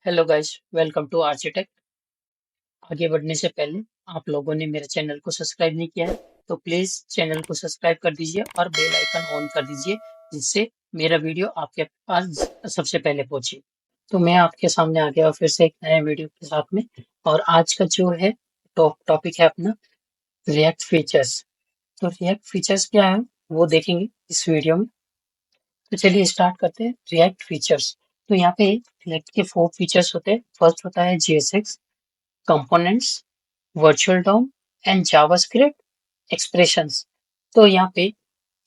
Hello guys, welcome to architect. आगे बढ़ने से पहले आप लोगों ने मेरे चैनल को सब्सक्राइब नहीं किया है तो प्लीज चैनल को सब्सक्राइब कर दीजिए और बेल आइकन ऑन कर दीजिए, जिससे मेरा वीडियो आपके पास सबसे पहले पहुंचे। तो मैं आपके सामने आ गया फिर से एक नए वीडियो के साथ में। और आज का जो है टॉपिक है अपना रिएक्ट फीचर्स। तो रिएक्ट फीचर्स क्या है वो देखेंगे इस वीडियो में। तो चलिए स्टार्ट करते हैं रिएक्ट फीचर्स। तो यहाँ पे रिएक्ट के 4 फीचर्स होते हैं। फर्स्ट होता है JSX, components, virtual DOM and JavaScript expressions. तो यहाँ पे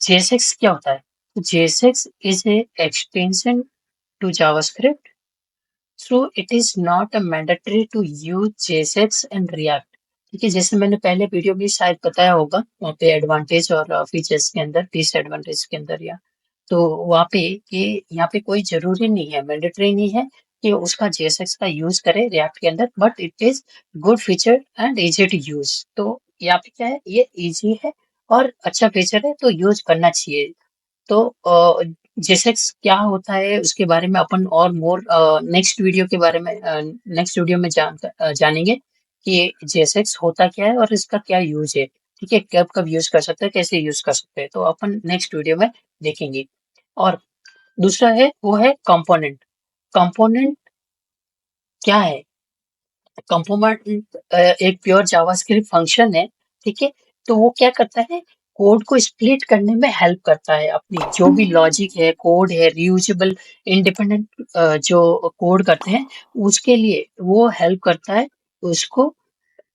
JSX क्या होता है? तो JSX is a extension to JavaScript, so it is not a mandatory to use JSX and React। ठीक है, जैसे मैंने पहले वीडियो में शायद बताया होगा, वहाँ पे एडवांटेज और फीचर्स के अंदर, डिसएडवांटेज के अंदर, या तो वहाँ पे कि यहाँ पे कोई जरूरी नहीं है, मैंडेटरी नहीं है कि उसका JSX का यूज करे रिएक्ट के अंदर, but it is good feature and easy to use. तो यहाँ पे क्या है, ये इजी है और अच्छा फीचर है तो यूज करना चाहिए। तो जेसेक्स क्या होता है उसके बारे में अपन और मोर नेक्स्ट वीडियो के बारे में, नेक्स्ट वीडियो में जानेंगे कि जेसेक्स होता क्या है और इसका क्या यूज है। ठीक है, कब कब यूज कर सकते हैं, कैसे यूज कर सकते हैं, तो अपन नेक्स्ट वीडियो में देखेंगे। और दूसरा है वो है कंपोनेंट। कंपोनेंट क्या है? कंपोनेंट एक प्योर जावास्क्रिप्ट फंक्शन है। ठीक है, तो वो क्या करता है, कोड को स्प्लिट करने में हेल्प करता है। अपनी जो भी लॉजिक है, कोड है, रियूजेबल इंडिपेंडेंट जो कोड करते हैं उसके लिए वो हेल्प करता है, उसको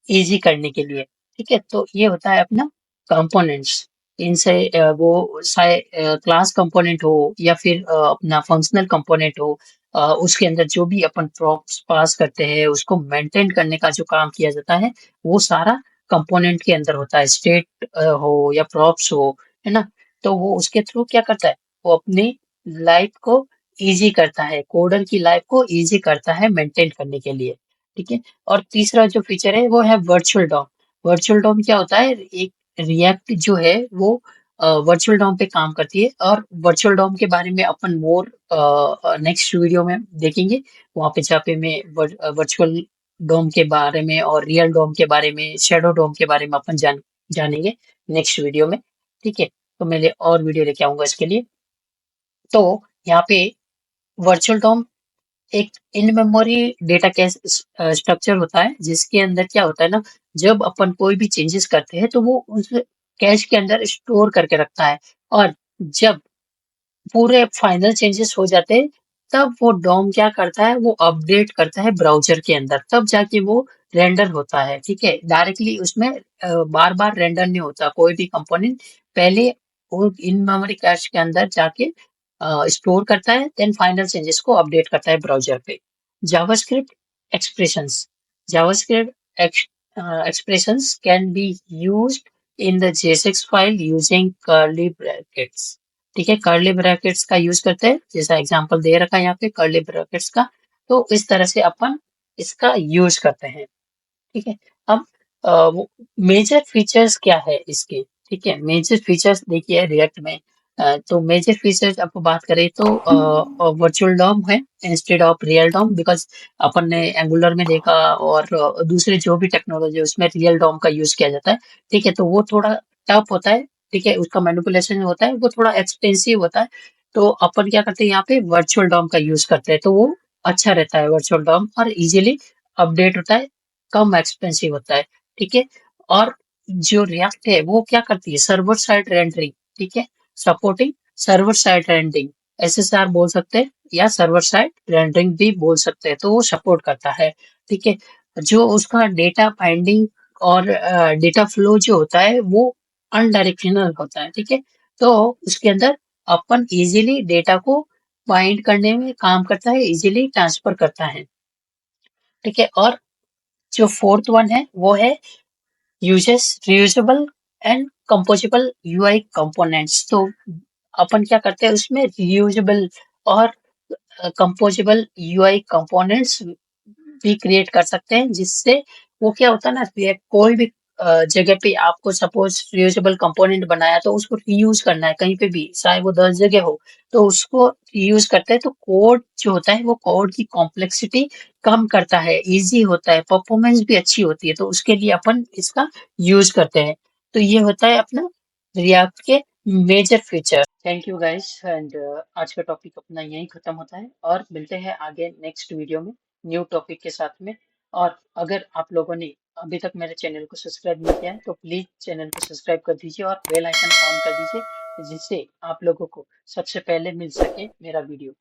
इजी करने के लिए। ठीक है, तो ये होता है अपना कंपोनेंट्स। इनसे वो चाहे क्लास कंपोनेंट हो या फिर अपना फंक्शनल कंपोनेंट हो, उसके अंदर जो भी अपन प्रॉप्स पास करते हैं उसको मेंटेन करने का जो काम किया जाता है वो सारा कंपोनेंट के अंदर होता है। स्टेट हो या प्रॉप्स हो, है ना, तो वो उसके थ्रू क्या करता है, वो अपनी लाइफ को इजी करता है, कोडर की लाइफ को इजी करता है मेंटेन करने के लिए। ठीक है, और तीसरा जो फीचर है वो है वर्चुअल डॉम। वर्चुअल डॉम क्या होता है, एक रिएक्ट जो है वो वर्चुअल डॉम पे काम करती है, और वर्चुअल डॉम के बारे में अपन मोर नेक्स्ट वीडियो में देखेंगे। वहाँ पे जहाँ पे मैं वर्चुअल डोम के बारे में और रियल डोम के बारे में, शैडो डोम के बारे में अपन जानेंगे नेक्स्ट वीडियो में। ठीक है, तो मैं और वीडियो लेके आऊंगा इसके लिए। तो यहाँ पे वर्चुअल डोम एक in memory data cache structure होता है, जिसके अंदर क्या होता है ना, जब अपन कोई भी चेंजेस करते हैं तो वो उस कैश के अंदर स्टोर करके रखता है। और जब पूरे फाइनल चेंजेस हो जाते हैं तब वो डॉम क्या करता है, वो अपडेट करता है ब्राउजर के अंदर, तब जाके वो रेंडर होता है। ठीक है, डायरेक्टली उसमें बार बार रेंडर नहीं होता कोई भी कंपोनेंट। पहले वो इन मेमोरी कैश के अंदर जाके स्टोर करता है, देन फाइनल चेंजेस को अपडेट करता है ब्राउजर पे। JavaScript expressions. JavaScript expressions can be used in the JSX file using curly brackets. ठीक है, कर्ली ब्रैकेट्स का यूज करते हैं, जैसा एग्जांपल दे रखा है यहाँ पे कर्ली ब्रैकेट्स का। तो इस तरह से अपन इसका यूज करते हैं। ठीक है, अब मेजर फीचर्स क्या है इसके। ठीक है, मेजर फीचर्स देखिए रिएक्ट में। तो मेजर फीचर्स आपको बात करें तो वर्चुअल डॉम है instead of real DOM, because अपन ने एंगुलर में देखा और दूसरे जो भी टेक्नोलॉजी है उसमें रियल डॉम का यूज किया जाता है। ठीक है, तो वो थोड़ा टफ होता है। ठीक है, उसका मैनिपुलेशन होता है, वो थोड़ा एक्सपेंसिव होता है। तो अपन क्या करते हैं, यहाँ पे वर्चुअल डॉम का यूज करते हैं, तो वो अच्छा रहता है वर्चुअल डॉम, और इजीली अपडेट होता है, कम एक्सपेंसिव होता है। ठीक है, और जो रिएक्ट है वो क्या करती है, सर्वर साइड रेंडरिंग। ठीक है, supporting server side rendering, SSR बोल सकते हैं या सर्वर साइड रेंडरिंग भी बोल सकते हैं, तो वो सपोर्ट करता है। ठीक है, जो उसका डेटा बाइंडिंग और डेटा फ्लो जो होता है वो अनडायरेक्शनल होता है। ठीक है, तो उसके अंदर अपन इजीली डेटा को बाइंड करने में काम करता है, इजीली ट्रांसफर करता है। ठीक है, और जो फोर्थ वन है वो है uses reusable and composable UI components. तो अपन क्या करते हैं उसमें रियूजेबल और कंपोजेबल UI कंपोनेंट्स भी क्रिएट कर सकते हैं, जिससे वो क्या होता है ना, कोई भी जगह पे आपको सपोज रियूजेबल कंपोनेंट बनाया तो उसको रीयूज करना है कहीं पे भी, चाहे वो 10 जगह हो तो उसको रीयूज करते हैं। तो कोड जो होता है वो कोड की कॉम्प्लेक्सिटी कम करता है, इजी होता है, परफॉर्मेंस भी अच्छी होती है, तो उसके लिए अपन इसका यूज करते हैं। तो ये होता है अपना रिएक्ट के major feature. Thank you guys, and आज का टॉपिक अपना यहीं खत्म होता है और मिलते हैं आगे नेक्स्ट वीडियो में न्यू टॉपिक के साथ में। और अगर आप लोगों ने अभी तक मेरे चैनल को सब्सक्राइब नहीं किया है तो प्लीज चैनल को सब्सक्राइब कर दीजिए और बेल आइकन ऑन कर दीजिए, जिससे आप लोगों को सबसे पहले मिल सके मेरा वीडियो।